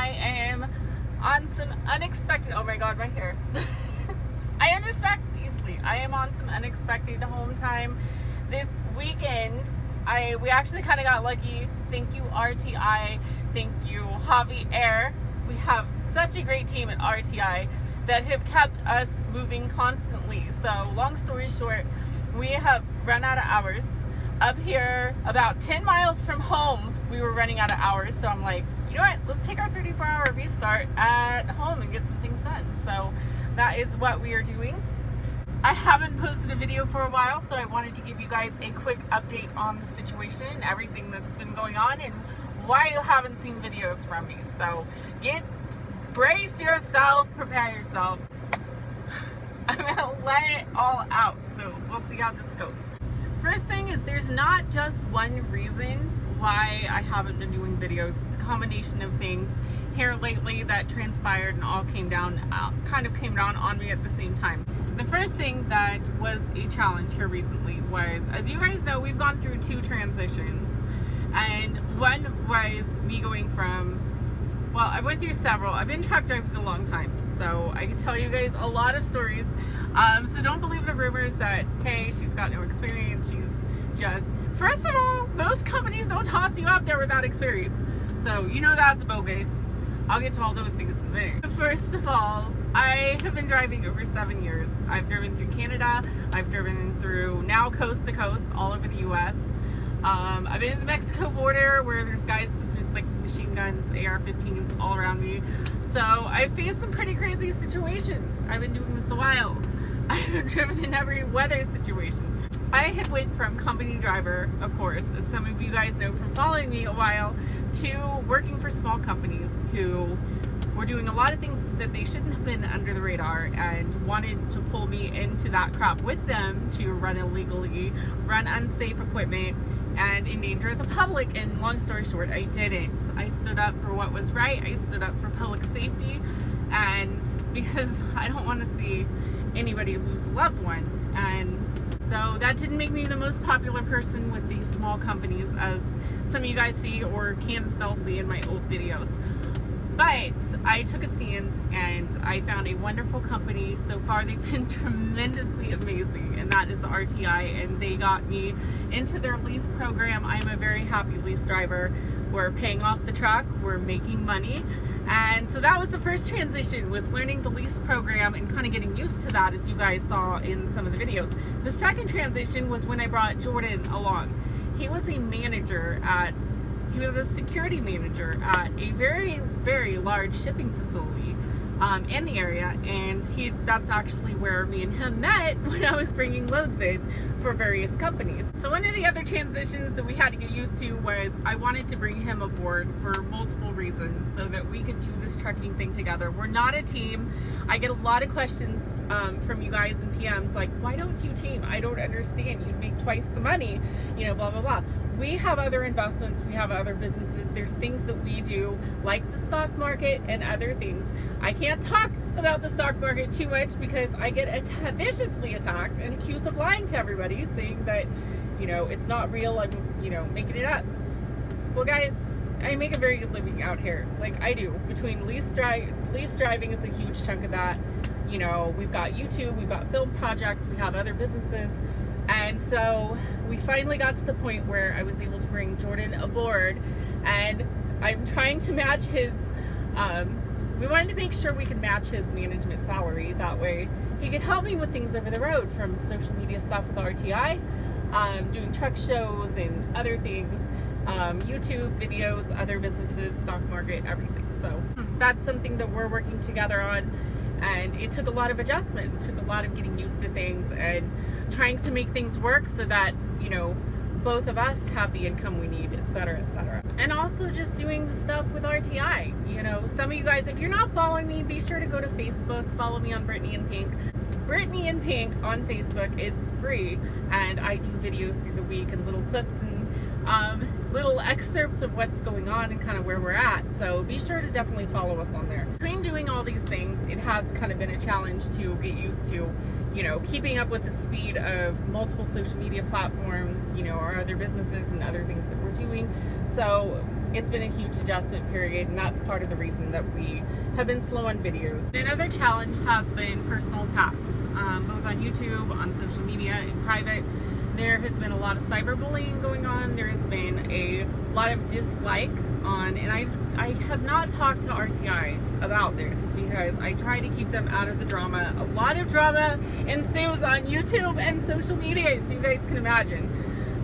I am on some unexpected, oh my god, my hair. I am distracted easily. I am on some unexpected home time this weekend. We actually kind of got lucky. Thank you, RTI. Thank you, Javier. We have such a great team at RTI that have kept us moving constantly. So long story short, we have run out of hours. Up here, about 10 miles from home, we were running out of hours. So I'm like, you know what, let's take our 34-hour restart at home and get some things done. So that is what we are doing. I haven't posted a video for a while, so I wanted to give you guys a quick update on the situation, everything that's been going on, and why you haven't seen videos from me. So brace yourself, prepare yourself. I'm gonna let it all out, so we'll see how this goes. First thing is, there's not just one reason why I haven't been doing videos. It's a combination of things here lately that transpired and all came down on me at the same time. The first thing that was a challenge here recently was, as you guys know, we've gone through 2 transitions, and one was me going from, well, I went through several. I've been truck driving a long time, so I can tell you guys a lot of stories. So don't believe the rumors that, hey, she's got no experience, she's just, first of all, most companies don't toss you out there without experience. So you know that's bogus. I'll get to all those things in a minute. First of all, I have been driving over 7 years. I've driven through Canada, I've driven through now coast to coast all over the US. I've been in the Mexico border where there's guys with like machine guns, AR-15s all around me. So I've faced some pretty crazy situations. I've been doing this a while. I've driven in every weather situation. I had went from company driver, of course, as some of you guys know from following me a while, to working for small companies who were doing a lot of things that they shouldn't have been under the radar and wanted to pull me into that crap with them to run illegally, run unsafe equipment, and endanger the public. And long story short, I didn't. I stood up for what was right. I stood up for public safety, and because I don't want to see anybody lose a loved one. And so that didn't make me the most popular person with these small companies, as some of you guys see or can still see in my old videos. But I took a stand and I found a wonderful company. So far they've been tremendously amazing, and that is RTI, and they got me into their lease program. I'm a very happy lease driver. We're paying off the truck, we're making money. And so that was the first transition, with learning the lease program and kind of getting used to that, as you guys saw in some of the videos. The second transition was when I brought Jordan along. He was a security manager at a very, very large shipping facility in the area, and that's actually where me and him met when I was bringing loads in for various companies. So one of the other transitions that we had to get used to was I wanted to bring him aboard for multiple reasons so that we could do this trucking thing together. We're not a team. I get a lot of questions from you guys in PMs like, why don't you team? I don't understand. You'd make twice the money, you know, blah, blah, blah. We have other investments, we have other businesses, there's things that we do like the stock market and other things. I can't talk about the stock market too much because I get viciously attacked and accused of lying to everybody, saying that, you know, it's not real, I'm, you know, making it up. Well guys, I make a very good living out here, like I do. Between lease driving is a huge chunk of that. You know, we've got YouTube, we've got film projects, we have other businesses. And so we finally got to the point where I was able to bring Jordan aboard, and I'm trying to match his, we wanted to make sure we could match his management salary. That way he could help me with things over the road, from social media stuff with RTI, doing truck shows and other things, YouTube videos, other businesses, stock market, everything. So that's something that we're working together on. And it took a lot of adjustment, it took a lot of getting used to things and trying to make things work so that, you know, both of us have the income we need, etc., etc. And also just doing the stuff with RTI. You know, some of you guys, if you're not following me, be sure to go to Facebook, follow me on Brittney in Pink. Brittney in Pink on Facebook is free, and I do videos through the week and little clips and little excerpts of what's going on and kind of where we're at. So be sure to definitely follow us on there. Between doing all these things, it has kind of been a challenge to get used to, you know, keeping up with the speed of multiple social media platforms, you know, our other businesses and other things that we're doing. So it's been a huge adjustment period, and that's part of the reason that we have been slow on videos. Another challenge has been personal attacks, both on YouTube, on social media, in private. There has been a lot of cyberbullying going on. There has been a lot of dislike on, and I have not talked to RTI about this because I try to keep them out of the drama. A lot of drama ensues on YouTube and social media, as you guys can imagine.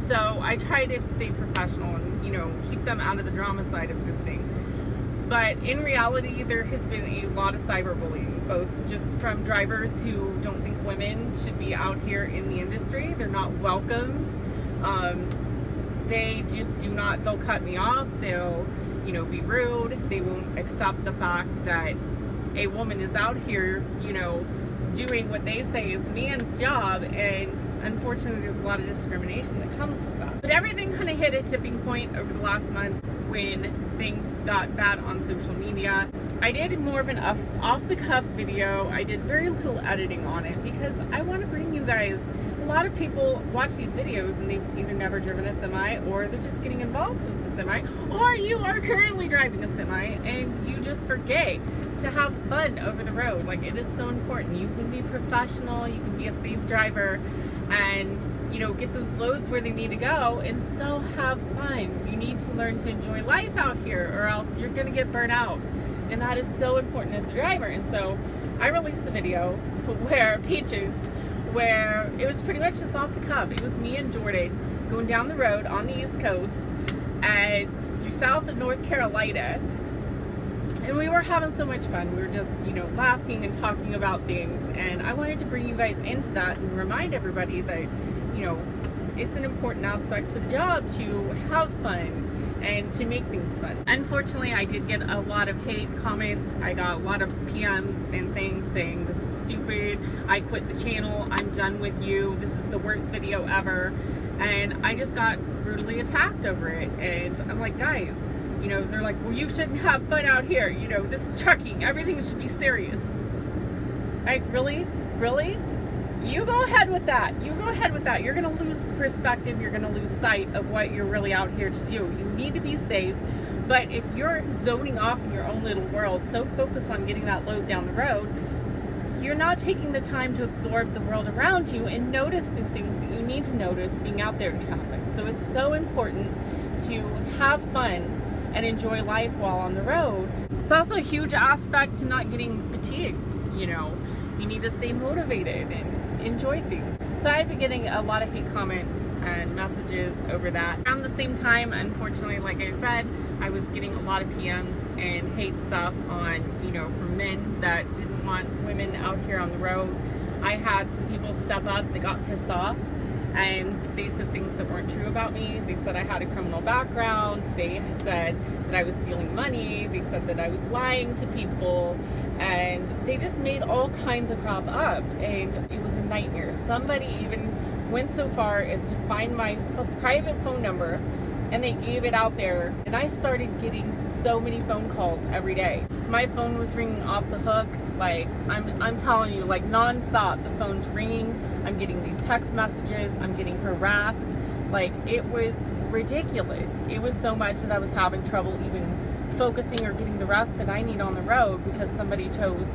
So I try to stay professional and, you know, keep them out of the drama side of this thing. But in reality, there has been a lot of cyberbullying, both just from drivers who don't think women should be out here in the industry. They're not welcomed. They just do not, they'll cut me off. They'll, you know, be rude. They won't accept the fact that a woman is out here, you know, doing what they say is man's job, and unfortunately there's a lot of discrimination that comes with that. But everything kind of hit a tipping point over the last month when things got bad on social media. I did more of an off-the-cuff video. I did very little editing on it because I want to bring you guys, a lot of people watch these videos and they've either never driven a semi, or they're just getting involved with the semi, or you are currently driving a semi and you just forget to have fun over the road. Like, it is so important. You can be professional, you can be a safe driver, and, you know, get those loads where they need to go and still have fun. You need to learn to enjoy life out here, or else you're gonna get burnt out. And that is so important as a driver. And so I released the video where where it was pretty much just off the cuff. It was me and Jordan going down the road on the East Coast and through South and North Carolina. And we were having so much fun. We were just, you know, laughing and talking about things. And I wanted to bring you guys into that and remind everybody that, you know, it's an important aspect to the job to have fun and to make things fun. Unfortunately, I did get a lot of hate comments. I got a lot of PMs and things saying, this is stupid, I quit the channel, I'm done with you, this is the worst video ever. And I just got brutally attacked over it. And I'm like, guys, you know, they're like, well, you shouldn't have fun out here. You know, this is trucking. Everything should be serious. Like, really? Really? You go ahead with that. You go ahead with that. You're going to lose perspective. You're going to lose sight of what you're really out here to do. You need to be safe. But if you're zoning off in your own little world, so focused on getting that load down the road, you're not taking the time to absorb the world around you and notice the things that you need to notice being out there in traffic. So it's so important to have fun and enjoy life while on the road. It's also a huge aspect to not getting fatigued. You know, you need to stay motivated and enjoy things. So I've been getting a lot of hate comments and messages over that. Around the same time, unfortunately, like I said, I was getting a lot of PMs and hate stuff on, you know, from men that didn't want women out here on the road. I had some people step up that got pissed off, and they said things that weren't true about me. They said I had a criminal background. They said that I was stealing money. They said that I was lying to people, and they just made all kinds of crap up, and it was a nightmare. Somebody even went so far as to find my private phone number, and they gave it out there, and I started getting so many phone calls every day. My phone was ringing off the hook, like, I'm telling you, like, non-stop. The phone's ringing, I'm getting these text messages, I'm getting harassed. Like, it was ridiculous. It was so much that I was having trouble even focusing or getting the rest that I need on the road because somebody chose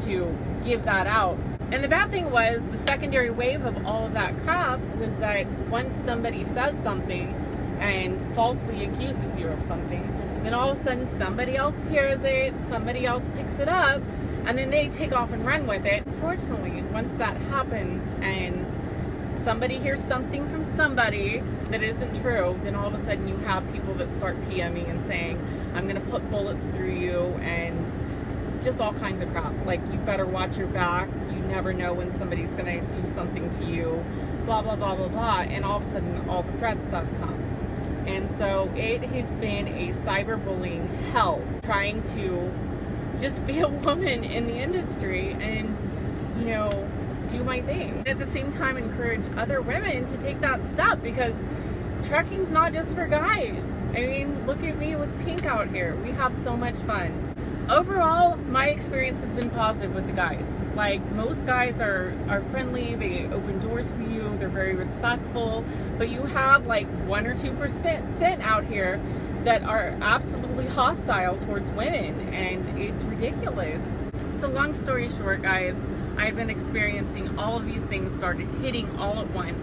to give that out. And the bad thing was, the secondary wave of all of that crap was that once somebody says something and falsely accuses you of something, then all of a sudden somebody else hears it, somebody else picks it up, and then they take off and run with it. Unfortunately, once that happens and somebody hears something from somebody that isn't true, then all of a sudden you have people that start PMing and saying, I'm going to put bullets through you, and just all kinds of crap. Like, you better watch your back, you never know when somebody's going to do something to you, blah, blah, blah, blah, blah, and all of a sudden all the threat stuff comes. And so it has been a cyberbullying hell trying to just be a woman in the industry and, you know, do my thing. At the same time, encourage other women to take that step, because trucking's not just for guys. I mean, look at me with Pink out here. We have so much fun. Overall, my experience has been positive with the guys. Like, most guys are friendly, they open doors for you, they're very respectful, but you have like 1 or 2% out here that are absolutely hostile towards women, and it's ridiculous. So long story short, guys, I've been experiencing all of these things started hitting all at once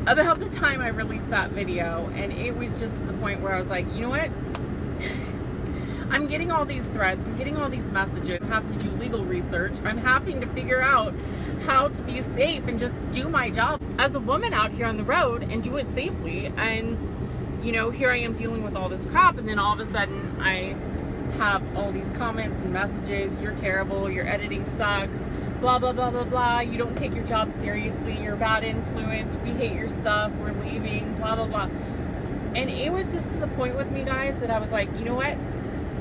about the time I released that video, and it was just the point where I was like, you know what? I'm getting all these threats, I'm getting all these messages, I have to do legal research, I'm having to figure out how to be safe and just do my job as a woman out here on the road and do it safely. And you know, here I am dealing with all this crap, and then all of a sudden I have all these comments and messages, you're terrible, your editing sucks, blah blah blah blah blah, you don't take your job seriously, you're a bad influence, we hate your stuff, we're leaving, blah blah blah. And it was just to the point with me, guys, that I was like, you know what,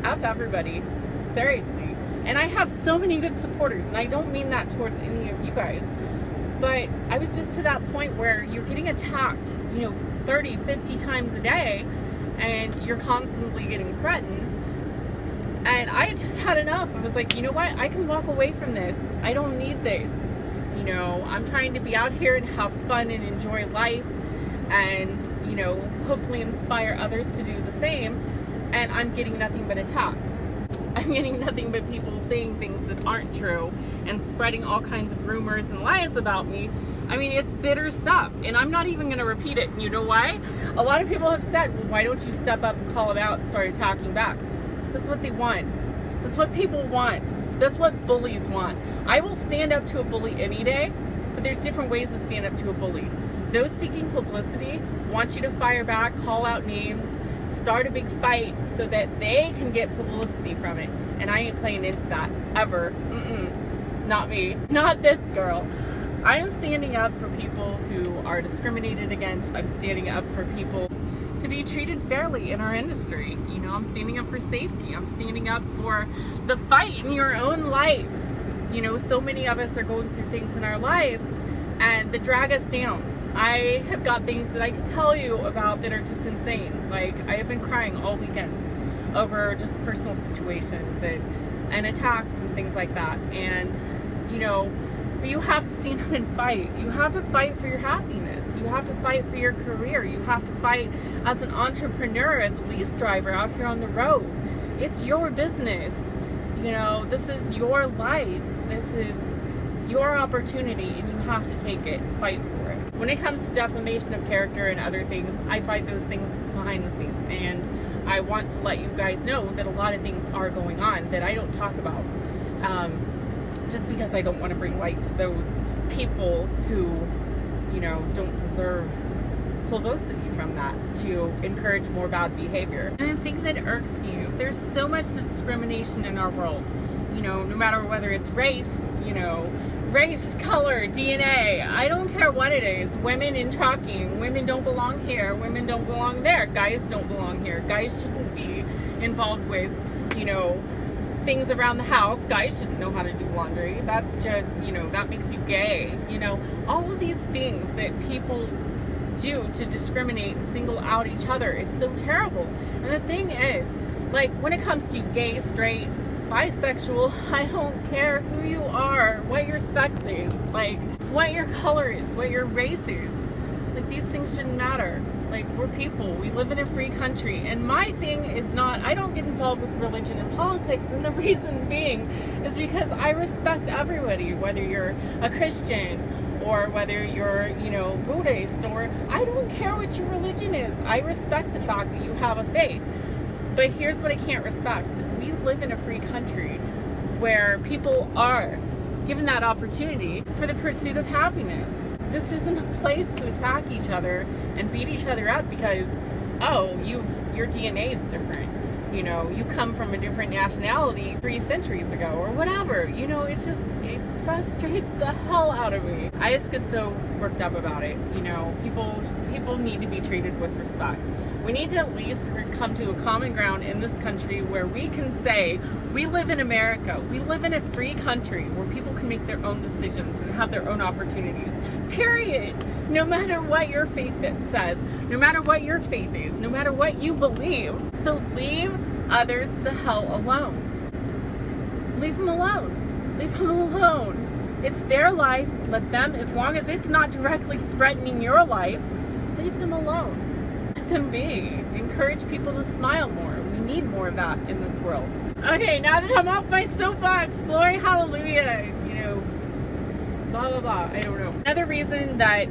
F everybody, seriously. And I have so many good supporters, and I don't mean that towards any of you guys, but I was just to that point where you're getting attacked, you know, 30, 50 times a day, and you're constantly getting threatened. And I just had enough. I was like, you know what? I can walk away from this. I don't need this. You know, I'm trying to be out here and have fun and enjoy life, and, you know, hopefully inspire others to do the same. And I'm getting nothing but attacked. I'm getting nothing but people saying things that aren't true and spreading all kinds of rumors and lies about me. I mean, it's bitter stuff, and I'm not even going to repeat it. You know why? A lot of people have said, well, why don't you step up and call it out and start attacking back? That's what they want. That's what people want. That's what bullies want. I will stand up to a bully any day, but there's different ways to stand up to a bully. Those seeking publicity want you to fire back, call out names, start a big fight so that they can get publicity from it. And I ain't playing into that, ever. Not me. Not this girl. I am standing up for people who are discriminated against. I'm standing up for people to be treated fairly in our industry. You know, I'm standing up for safety. I'm standing up for the fight in your own life. You know, so many of us are going through things in our lives and that drag us down. I have got things that I could tell you about that are just insane. Like, I have been crying all weekend over just personal situations and attacks and things like that. And, you know, but you have to stand up and fight. You have to fight for your happiness. You have to fight for your career. You have to fight as an entrepreneur, as a lease driver out here on the road. It's your business. You know, this is your life. This is your opportunity, and you have to take it, fight for it. When it comes to defamation of character and other things, I fight those things behind the scenes, and I want to let you guys know that a lot of things are going on that I don't talk about, just because I don't want to bring light to those people who, you know, don't deserve publicity from that, to encourage more bad behavior. And the thing that irks me is there's so much discrimination in our world. You know, no matter whether it's race, you know, race, color, DNA, I don't care what it is. Women in trucking, women don't belong here, women don't belong there, guys don't belong here, guys shouldn't be involved with, you know, things around the house, guys shouldn't know how to do laundry, that's just, you know, that makes you gay, you know, all of these things that people do to discriminate and single out each other, it's so terrible. And the thing is, like, when it comes to gay, straight, bisexual, I don't care who you are, what your sex is, like, what your color is, what your race is. Like, these things shouldn't matter. Like, we're people. We live in a free country. And my thing is not, I don't get involved with religion and politics, and the reason being is because I respect everybody, whether you're a Christian or whether you're, you know, Buddhist, or I don't care what your religion is. I respect the fact that you have a faith. But here's what I can't respect, is we live in a free country where people are given that opportunity for the pursuit of happiness. This isn't a place to attack each other and beat each other up because, oh, your DNA is different. You know, you come from a different nationality 3 centuries ago or whatever. You know, it frustrates the hell out of me. I just get so worked up about it. You know, people need to be treated with respect. We need to at least come to a common ground in this country where we can say, we live in America. We live in a free country where people can make their own decisions and have their own opportunities. Period. No matter what your faith says, no matter what your faith is, no matter what you believe. So leave others the hell alone. Leave them alone. Leave them alone. It's their life. Let them, as long as it's not directly threatening your life, leave them alone. them be. Encourage people to smile more. We need more of that in this world. Okay, now that I'm off my soapbox, glory, hallelujah, blah, blah, blah, I don't know. Another reason that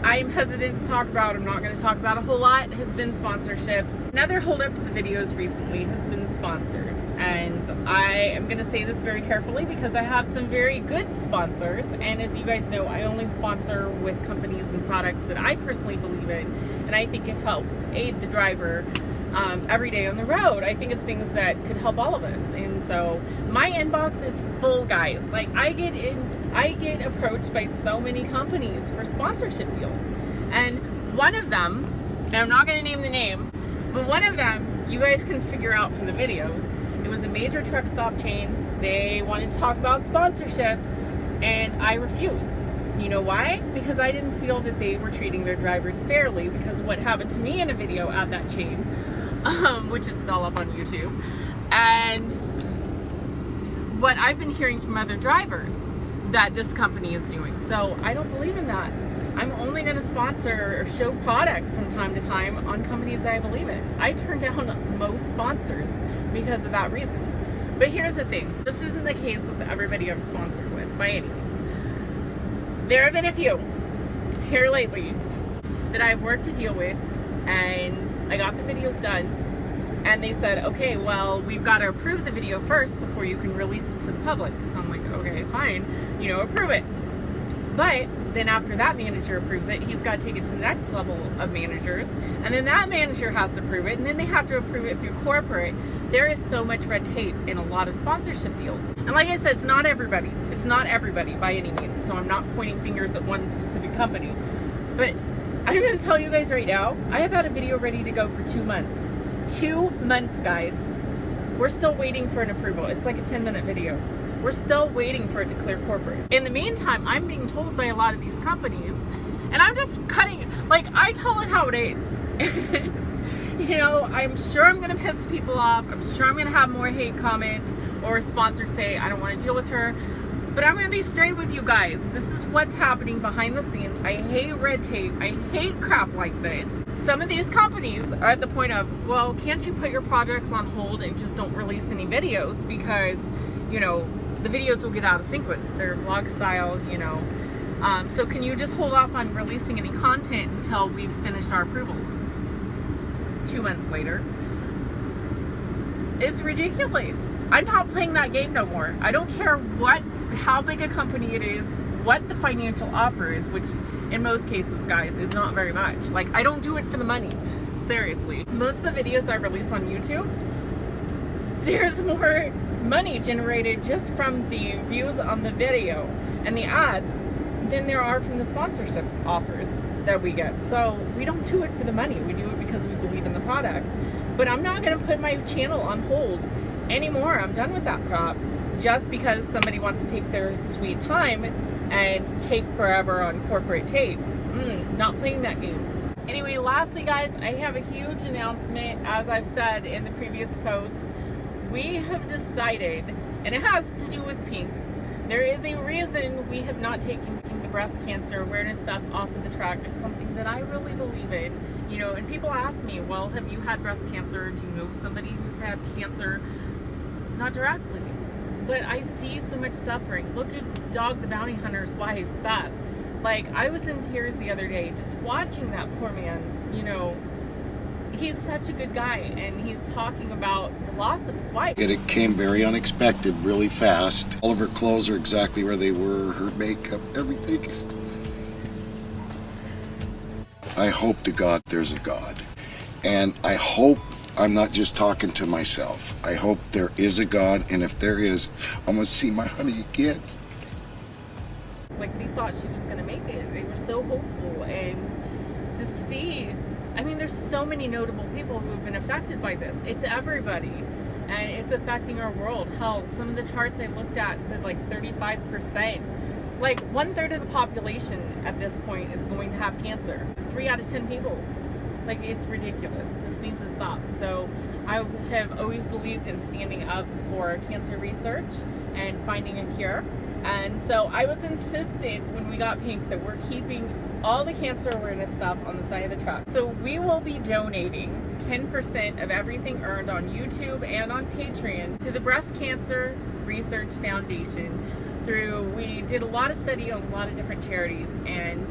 I'm hesitant to talk about, I'm not going to talk about a whole lot, has been sponsorships. Another holdup to the videos recently has been sponsors. And I am going to say this very carefully because I have some very good sponsors. And as you guys know, I only sponsor with companies and products that I personally believe in. And I think it helps aid the driver every day on the road. I think it's things that could help all of us. And so my inbox is full, guys. Like I get approached by so many companies for sponsorship deals. And one of them, and I'm not going to name the name, but one of them you guys can figure out from the videos. It was a major truck stop chain. They wanted to talk about sponsorships and I refused. You know why? Because I didn't feel that they were treating their drivers fairly because of what happened to me in a video at that chain, which is still up on YouTube. And what I've been hearing from other drivers that this company is doing. So I don't believe in that. I'm only going to sponsor or show products from time to time on companies that I believe in. I turn down most sponsors because of that reason. But here's the thing. This isn't the case with everybody I've sponsored with by any means. There have been a few here lately that I've worked to deal with and I got the videos done and they said, okay, well, we've got to approve the video first before you can release it to the public. So I'm like, okay, fine, approve it. But then after that manager approves it, he's got to take it to the next level of managers. And then that manager has to approve it. And then they have to approve it through corporate. There is so much red tape in a lot of sponsorship deals. And like I said, it's not everybody. It's not everybody by any means. So I'm not pointing fingers at one specific company. But I'm going to tell you guys right now, I have had a video ready to go for 2 months. 2 months, guys. We're still waiting for an approval. It's like a 10-minute video. We're still waiting for it to clear corporate. In the meantime, I'm being told by a lot of these companies, and I'm just cutting, like, I tell it how it is. I'm sure I'm gonna piss people off. I'm sure I'm gonna have more hate comments or sponsors say, I don't wanna deal with her. But I'm gonna be straight with you guys. This is what's happening behind the scenes. I hate red tape. I hate crap like this. Some of these companies are at the point of, well, can't you put your projects on hold and just don't release any videos because, the videos will get out of sequence. They're vlog style, so can you just hold off on releasing any content until we've finished our approvals? 2 months later. It's ridiculous. I'm not playing that game no more. I don't care how big a company it is, what the financial offer is, which in most cases, guys, is not very much. Like, I don't do it for the money. Seriously. Most of the videos I release on YouTube, there's more money generated just from the views on the video and the ads than there are from the sponsorship offers that we get. So we don't do it for the money. We do it because we believe in the product. But I'm not going to put my channel on hold anymore. I'm done with that crap just because somebody wants to take their sweet time and take forever on corporate tape. Not playing that game. Anyway, lastly, guys, I have a huge announcement. As I've said in the previous post, we have decided, and it has to do with pink, there is a reason we have not taken the breast cancer awareness stuff off of the track. It's something that I really believe in, and people ask me, well, have you had breast cancer? Do you know somebody who's had cancer? Not directly, but I see so much suffering. Look at Dog the Bounty Hunter's wife, Beth. Like, I was in tears the other day just watching that poor man, He's such a good guy, and he's talking about the loss of his wife. It came very unexpected, really fast. All of her clothes are exactly where they were, her makeup, everything. I hope to God there's a God. And I hope I'm not just talking to myself. I hope there is a God, and if there is, I'm going to see my honey again. Like, they thought she was going to make it. They were so hopeful, and to see... there's so many notable people who have been affected by this. It's everybody. And it's affecting our world. Hell, some of the charts I looked at said like 35%. Like 1/3 of the population at this point is going to have cancer. 3 out of 10 people. Like, it's ridiculous. This needs to stop. So I have always believed in standing up for cancer research and finding a cure. And so I was insistent when we got pink that we're keeping all the cancer awareness stuff on the side of the truck. So we will be donating 10% of everything earned on YouTube and on Patreon to the Breast Cancer Research Foundation. We did a lot of study on a lot of different charities, and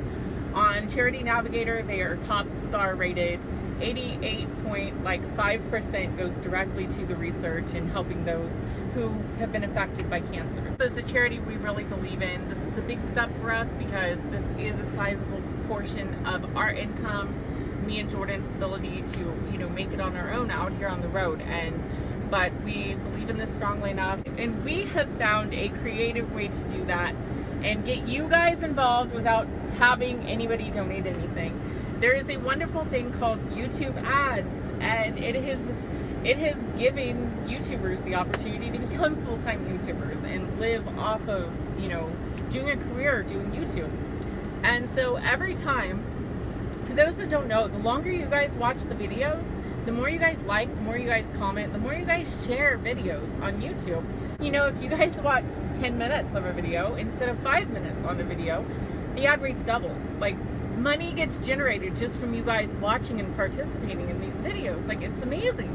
on Charity Navigator they are top star rated. 88.5% goes directly to the research and helping those who have been affected by cancer. So it's a charity we really believe in. This is a big step for us because this is a sizable portion of our income, me and Jordan's ability to, make it on our own out here on the road. But we believe in this strongly enough, and we have found a creative way to do that and get you guys involved without having anybody donate anything. There is a wonderful thing called YouTube ads, and it has given YouTubers the opportunity to become full-time YouTubers and live off of, doing a career doing YouTube. And so every time, for those that don't know, the longer you guys watch the videos, the more you guys like, the more you guys comment, the more you guys share videos on YouTube. If you guys watch 10 minutes of a video instead of 5 minutes on a video, the ad rates double. Like, money gets generated just from you guys watching and participating in these videos. Like, it's amazing.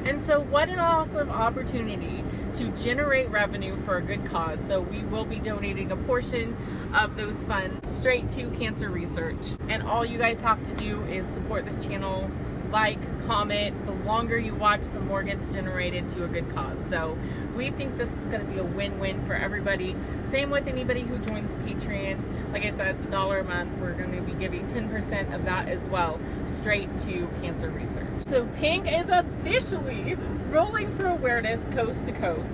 And so what an awesome opportunity to generate revenue for a good cause. So we will be donating a portion of those funds straight to cancer research. And all you guys have to do is support this channel, like, comment. The longer you watch, the more gets generated to a good cause. So we think this is going to be a win-win for everybody. Same with anybody who joins Patreon. Like I said, it's $1 a month. We're going to be giving 10% of that as well, straight to cancer research. So Pink is officially rolling for awareness coast to coast,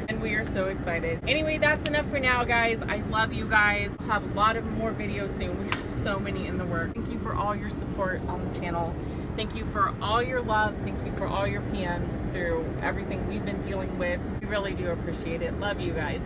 and we are so excited. Anyway, that's enough for now, guys. I love you guys. We'll have a lot of more videos soon. We have so many in the works. Thank you for all your support on the channel. Thank you for all your love. Thank you for all your PMs through everything we've been dealing with. We really do appreciate it. Love you guys.